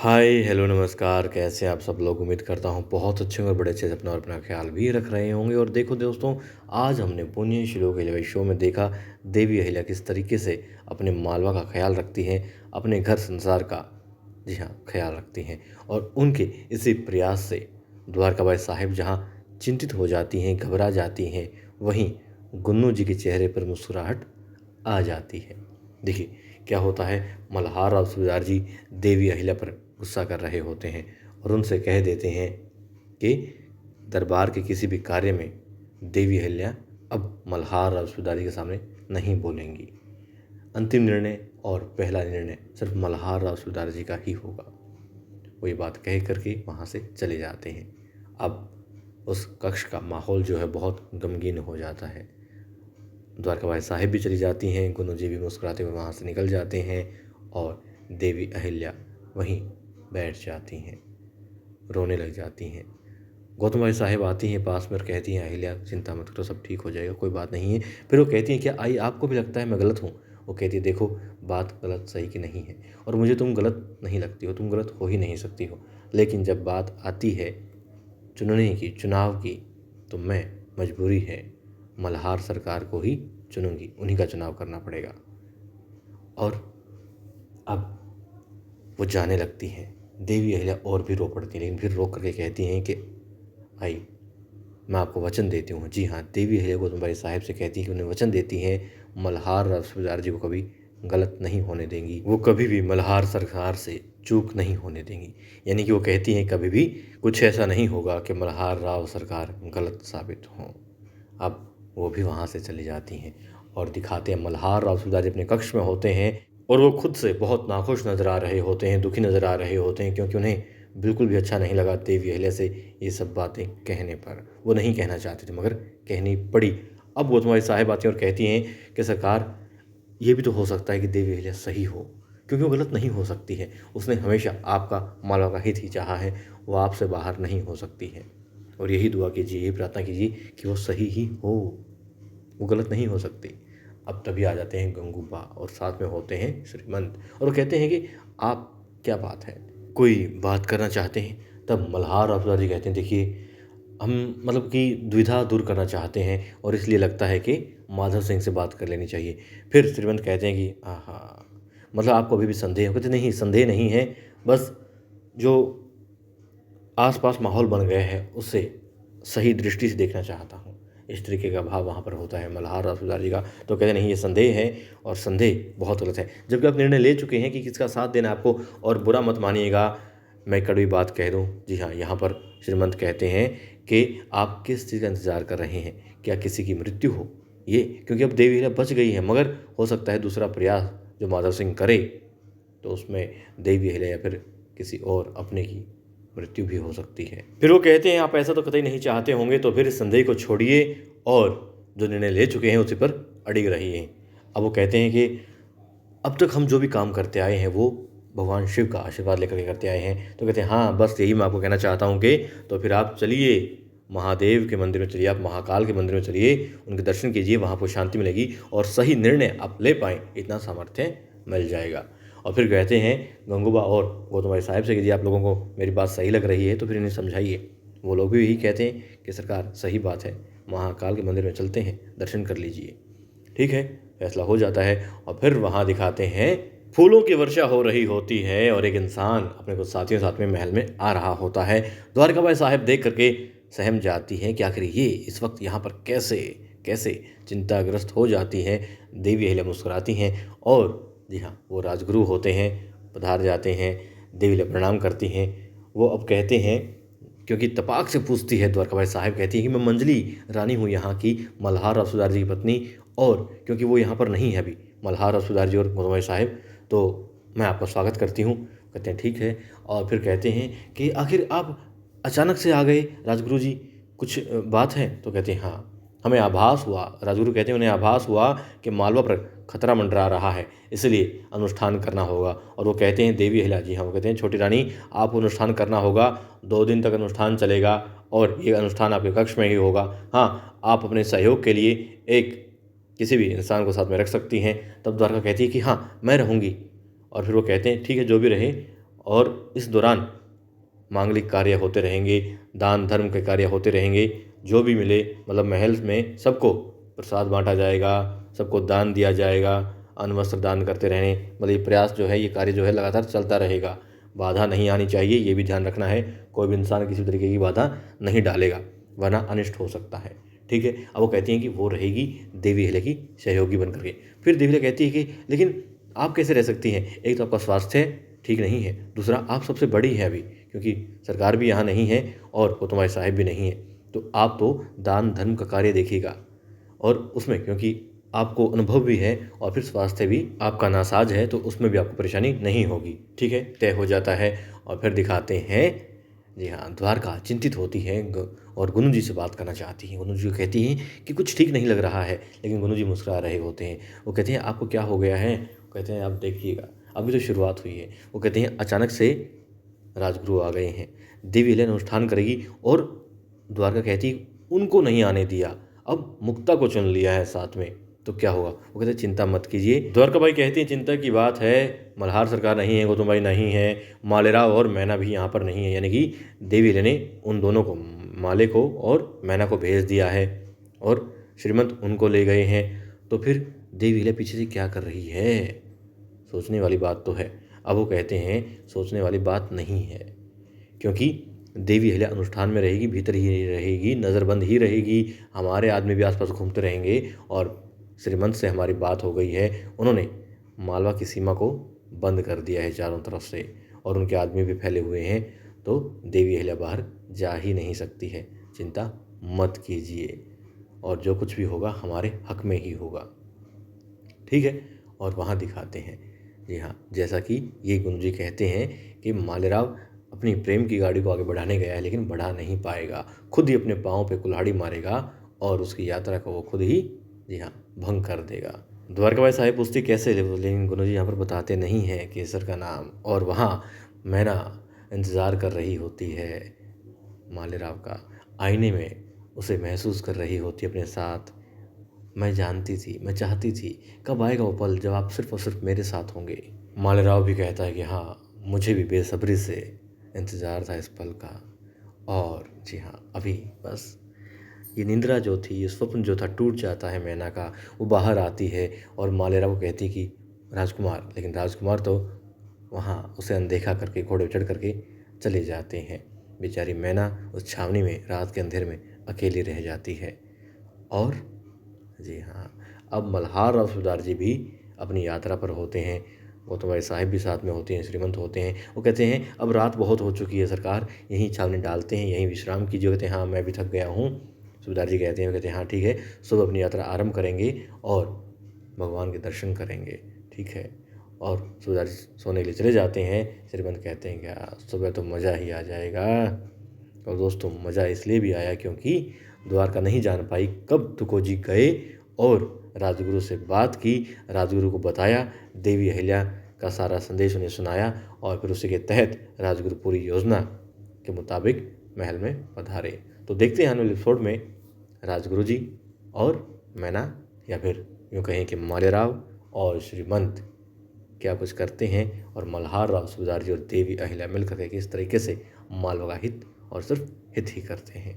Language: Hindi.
हाय हेलो नमस्कार, कैसे हैं आप सब लोग। उम्मीद करता हूँ बहुत अच्छे होंगे और बड़े अच्छे से अपना और अपना ख्याल भी रख रहे होंगे। और देखो दोस्तों, आज हमने पुण्य श्लोक अहिल्या शो में देखा देवी अहिल्या किस तरीके से अपने मालवा का ख्याल रखती हैं, अपने घर संसार का, जी हाँ, ख्याल रखती हैं। और उनके इसी प्रयास से द्वारकाबाई साहिब जहाँ चिंतित हो जाती हैं, घबरा जाती हैं, वहीं गुन्नू जी के चेहरे पर मुस्कुराहट आ जाती है। देखिए क्या होता है, मल्हार और सूबेदार जी देवी अहिल्या पर गुस्सा कर रहे होते हैं और उनसे कह देते हैं कि दरबार के किसी भी कार्य में देवी अहिल्या अब मल्हार और सूबेदार जी के सामने नहीं बोलेंगी। अंतिम निर्णय और पहला निर्णय सिर्फ मल्हार और सूबेदार जी का ही होगा। वो ये बात कह करके वहाँ से चले जाते हैं। अब उस कक्ष का माहौल जो है बहुत गमगीन हो जाता है। द्वारकाबाई साहिब भी चली जाती हैं, गुन्नू जी भी मुस्कुराते हुए वहाँ से निकल जाते हैं और देवी अहिल्या वहीं बैठ जाती हैं, रोने लग जाती हैं। गौतम बाई साहिब आती हैं पास में और कहती हैं, अहिल्या चिंता मत करो, सब ठीक हो जाएगा, कोई बात नहीं है। फिर वो कहती हैं, क्या आई आपको भी लगता है मैं गलत हूँ? वो कहती है, देखो बात गलत सही की नहीं है और मुझे तुम गलत नहीं लगती हो, तुम गलत हो ही नहीं सकती हो, लेकिन जब बात आती है चुनने की, चुनाव की, तो मैं मजबूरी है मल्हार सरकार को ही चुनूंगी, उन्हीं का चुनाव करना पड़ेगा। और अब वो जाने लगती हैं। देवी अहिल्या और भी रो पड़ती हैं, लेकिन फिर रो करके कहती हैं कि आई, मैं आपको वचन देती हूँ। जी हाँ, देवी अहिल्या गौतम बाई साहिब से कहती हैं कि उन्हें वचन देती हैं मल्हार और सूबेदार जी को कभी गलत नहीं होने देंगी, वो कभी भी मल्हार सरकार से चूक नहीं होने देंगी। यानी कि वो कहती हैं कभी भी कुछ ऐसा नहीं होगा कि मल्हार राव सरकार गलत साबित हो। अब वो भी वहाँ से चली जाती हैं और दिखाते हैं मल्हार राव सूबेदार जी अपने कक्ष में होते हैं और वो खुद से बहुत नाखुश नज़र आ रहे होते हैं, दुखी नज़र आ रहे होते हैं, क्योंकि उन्हें बिल्कुल भी अच्छा नहीं लगा देवी अहिल्या से ये सब बातें कहने पर। वो नहीं कहना चाहते थे मगर कहनी पड़ी। अब गौतम बाई साहिब आती हैं और कहती हैं कि सरकार, ये भी तो हो सकता है कि देवी अहिल्या सही हो, क्योंकि वो गलत नहीं हो सकती है। उसने हमेशा आपका मालवा का हित ही चाहा है, वो आपसे बाहर नहीं हो सकती है। और यही दुआ कीजिए, यही प्रार्थना कीजिए कि वो सही ही हो, वो गलत नहीं हो सकती। अब तभी आ जाते हैं गंगूबा और साथ में होते हैं श्रीमंत और वो कहते हैं कि आप, क्या बात है, कोई बात करना चाहते हैं? तब मल्हार और जी कहते हैं, देखिए हम मतलब कि द्विधा दूर करना चाहते हैं और इसलिए लगता है कि माधव सिंह से बात कर लेनी चाहिए। फिर श्रीमंत कहते हैं कि हाँ, मतलब आपको अभी भी संदेह है? कहते नहीं, संदेह नहीं है, बस जो आसपास माहौल बन गया है उसे सही दृष्टि से देखना चाहता हूँ। इस तरीके का भाव वहाँ पर होता है मल्हार और सूबेदार जी का। तो कहते नहीं, ये संदेह है और संदेह बहुत गलत है, जबकि आप निर्णय ले चुके हैं कि किसका साथ देना है आपको। और बुरा मत मानिएगा, मैं कड़वी बात कह दूँ, जी हाँ, यहाँ पर श्रीमंत कहते हैं कि आप किस चीज़ का इंतज़ार कर रहे हैं? क्या किसी की मृत्यु हो? ये क्योंकि अब देवी अहिल्या बच गई है, मगर हो सकता है दूसरा प्रयास जो माधव सिंह करे तो उसमें देवी अहिल्या या फिर किसी और अपने की मृत्यु भी हो सकती है। फिर वो कहते हैं, आप ऐसा तो कतई नहीं चाहते होंगे, तो फिर इस संदेह को छोड़िए और जो निर्णय ले चुके हैं उसी पर अड़िग रहिए। अब वो कहते हैं कि अब तक हम जो भी काम करते आए हैं वो भगवान शिव का आशीर्वाद लेकर के करते आए हैं। तो कहते हैं, हाँ, बस यही मैं आपको कहना चाहता हूँ कि तो फिर आप चलिए महादेव के मंदिर में चलिए, आप महाकाल के मंदिर में चलिए, उनके दर्शन कीजिए, वहाँ आपको शांति मिलेगी और सही निर्णय आप ले पाएँ इतना सामर्थ्य मिल जाएगा। और फिर कहते हैं गंगूबा और गौतम बाई साहिब से कि जी, आप लोगों को मेरी बात सही लग रही है तो फिर इन्हें समझाइए। वो लोग भी यही कहते हैं कि सरकार सही बात है, महाकाल के मंदिर में चलते हैं, दर्शन कर लीजिए। ठीक है, फैसला हो जाता है और फिर वहाँ दिखाते हैं फूलों की वर्षा हो रही होती है और एक इंसान अपने कुछ साथियों साथ में महल में आ रहा होता है। द्वारकाबाई साहिब देख करके सहम जाती हैं कि आखिर ये इस वक्त यहाँ पर कैसे कैसे चिंताग्रस्त हो जाती हैं। देवी अहिल्या मुस्कुराती हैं और जी हाँ, वो राजगुरु होते हैं, पधार जाते हैं, देवी अहिल्या प्रणाम करती हैं। वो अब कहते हैं, क्योंकि तपाक से पूछती है द्वारकाबाई साहिब, कहती है कि मैं मंजली रानी हूँ यहाँ की, मल्हार और सूबेदार जी की पत्नी, और क्योंकि वो यहाँ पर नहीं है अभी, मल्हार और सूबेदार जी और गौतम बाई साहिब, तो मैं आपका स्वागत करती हूँ। कहते हैं ठीक है। और फिर कहते हैं कि आखिर आप अचानक से आ गए राजगुरु जी, कुछ बात है? तो कहते हैं हाँ, हमें आभास हुआ, राजगुरु कहते हैं उन्हें आभास हुआ कि मालवा पर खतरा मंडरा रहा है, इसलिए अनुष्ठान करना होगा। और वो कहते हैं देवी अहिल्या, जी हाँ, वो कहते हैं छोटी रानी, आप अनुष्ठान करना होगा, 2 दिन तक अनुष्ठान चलेगा और ये अनुष्ठान आपके कक्ष में ही होगा। हाँ, आप अपने सहयोग के लिए एक किसी भी इंसान को साथ में रख सकती हैं। तब द्वारका कहती है कि हाँ, मैं रहूँगी। और फिर वो कहते हैं ठीक है, जो भी रहे। और इस दौरान मांगलिक कार्य होते रहेंगे, दान धर्म के कार्य होते रहेंगे। जो भी मिले मतलब महल में सबको प्रसाद बांटा जाएगा, सबको दान दिया जाएगा, अन्न वस्त्र दान करते रहने मतलब ये प्रयास जो है, ये कार्य जो है लगातार चलता रहेगा। बाधा नहीं आनी चाहिए, ये भी ध्यान रखना है। कोई भी इंसान किसी तरीके की बाधा नहीं डालेगा वरना अनिष्ट हो सकता है। ठीक है। अब वो कहती हैं कि वो रहेगी देवी अहिल्या की सहयोगी बन करके। फिर देवी अहिल्या कहती है कि लेकिन आप कैसे रह सकती हैं? एक तो आपका स्वास्थ्य ठीक नहीं है, दूसरा आप सबसे बड़ी हैं अभी, क्योंकि सरकार भी यहाँ नहीं है और वो तुम्हारे साहिब भी नहीं है, तो आप तो दान धर्म का कार्य देखिएगा। और उसमें क्योंकि आपको अनुभव भी है और फिर स्वास्थ्य भी आपका नासाज है, तो उसमें भी आपको परेशानी नहीं होगी। ठीक है, तय हो जाता है। और फिर दिखाते हैं, जी हाँ, द्वारका चिंतित होती है और गुनु जी से बात करना चाहती हैं। गुनु जी कहती हैं कि कुछ ठीक नहीं लग रहा है, लेकिन गुनु जी मुस्कुरा रहे होते हैं। वो कहते हैं आपको क्या हो गया है? वो कहते हैं आप देखिएगा, अभी तो शुरुआत हुई है। वो कहते हैं अचानक से राजगुरु आ गए हैं, देवी अहिल्या अनुष्ठान करेगी और द्वारका कहती उनको नहीं आने दिया, अब मुक्ता को चुन लिया है साथ में, तो क्या होगा? वो कहते चिंता मत कीजिए। द्वारका बाई कहती है चिंता की बात है, मल्हार सरकार नहीं है, गौतम बाई नहीं है, मालेराव और मैना भी यहाँ पर नहीं है। यानी कि देवी अहिल्या ने उन दोनों को, माले को और मैना को भेज दिया है और श्रीमंत उनको ले गए हैं। तो फिर देवी अहिल्या पीछे से क्या कर रही है? सोचने वाली बात तो है। अब वो कहते हैं सोचने वाली बात नहीं है, क्योंकि देवी अहिल्या अनुष्ठान में रहेगी, भीतर ही रहेगी, नज़रबंद ही रहेगी। हमारे आदमी भी आसपास घूमते रहेंगे और श्रीमंत से हमारी बात हो गई है, उन्होंने मालवा की सीमा को बंद कर दिया है चारों तरफ से और उनके आदमी भी फैले हुए हैं, तो देवी अहिल्या बाहर जा ही नहीं सकती है। चिंता मत कीजिए और जो कुछ भी होगा हमारे हक में ही होगा। ठीक है। और वहाँ दिखाते हैं, जी हाँ, जैसा कि ये गुरु जी कहते हैं कि मालेराव अपनी प्रेम की गाड़ी को आगे बढ़ाने गया है, लेकिन बढ़ा नहीं पाएगा, खुद ही अपने पाँव पे कुल्हाड़ी मारेगा और उसकी यात्रा को वो खुद ही, जी हाँ, भंग कर देगा। द्वारकाबाई साहिब पूछती कैसे, लेकिन गुरु जी यहाँ पर बताते नहीं हैं केसर का नाम। और वहाँ मैना इंतज़ार कर रही होती है मालेराव का, आईने में उसे महसूस कर रही होती है अपने साथ। मैं जानती थी, मैं चाहती थी, कब आएगा वो पल जब आप सिर्फ़ और सिर्फ मेरे साथ होंगे। मालेराव भी कहता है कि हाँ, मुझे भी बेसब्री से इंतज़ार था इस पल का। और जी हाँ, अभी बस ये निंद्रा जो थी, ये स्वप्न जो था टूट जाता है मैना का। वो बाहर आती है और मालेराव को कहती कि राजकुमार, लेकिन राजकुमार तो वहाँ उसे अनदेखा करके घोड़े पे चढ़ करके चले जाते हैं। बेचारी मैना उस छावनी में रात के अंधेरे में अकेली रह जाती है। और जी हाँ, अब मल्हार राव सूबेदार जी भी अपनी यात्रा पर होते हैं, गौतम बाई साहिब भी साथ में होते हैं, श्रीमंत होते हैं। वो कहते हैं अब रात बहुत हो चुकी है सरकार, यहीं छावनी डालते हैं, यहीं विश्राम कीजिए। कहते हैं हाँ, मैं भी थक गया हूँ। सूबेदार जी कहते हैं, हाँ ठीक है, सुबह अपनी यात्रा आरंभ करेंगे और भगवान के दर्शन करेंगे। ठीक है। और सूबेदार जी सोने के लिए चले जाते हैं। श्रीमंत कहते हैं क्या सुबह तो मज़ा ही आ जाएगा। और दोस्तों, मज़ा इसलिए भी आया क्योंकि द्वारका नहीं जान पाई कब तुको जी गए और राजगुरु से बात की, राजगुरु को बताया, देवी अहिल्या का सारा संदेश उन्हें सुनाया और फिर उसी के तहत राजगुरु पूरी योजना के मुताबिक महल में पधारे। तो देखते हैं आने वाले एपिसोड में राजगुरु जी और मैना, या फिर यूँ कहें कि मालेराव और श्रीमंत क्या कुछ करते हैं और मल्हार राव सूबेदार जी और देवी अहिल्या मिलकर के किस तरीके से मालवा का हित और सिर्फ हित ही करते हैं।